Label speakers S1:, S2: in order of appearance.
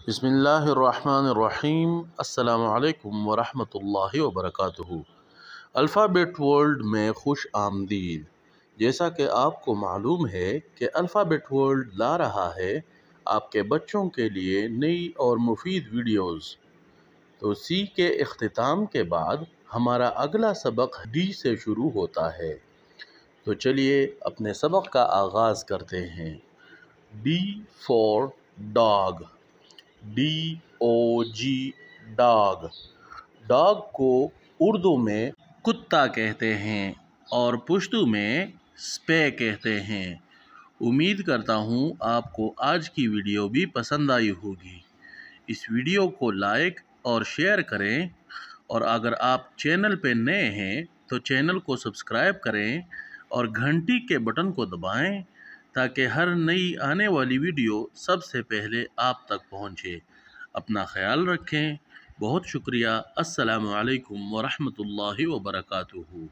S1: बिस्मिल्लाहिर्रहमानिर्रहीम। अस्सलामु अलैकुम वरहमतुल्लाहि वबरकातुहू। अल्फ़ाबेट वर्ल्ड में खुश आमदीद। जैसा कि आपको मालूम है कि अल्फ़ाबेट वर्ल्ड ला रहा है आपके बच्चों के लिए नई और मुफीद वीडियोस। तो सी के इख्तिताम के बाद हमारा अगला सबक डी से शुरू होता है। तो चलिए अपने सबक का आगाज़ करते हैं। D for dog. DOG dog. Dog को उर्दू में कुत्ता कहते हैं और पुश्तू में स्पे कहते हैं। उम्मीद करता हूँ आपको आज की वीडियो भी पसंद आई होगी। इस वीडियो को लाइक और शेयर करें, और अगर आप चैनल पे नए हैं तो चैनल को सब्सक्राइब करें और घंटी के बटन को दबाएं ताकि हर नई आने वाली वीडियो सबसे पहले आप तक पहुंचे। अपना ख्याल रखें। बहुत शुक्रिया। अस्सलामु अलैकुम वरहमतुल्लाहि वबरकातुहू।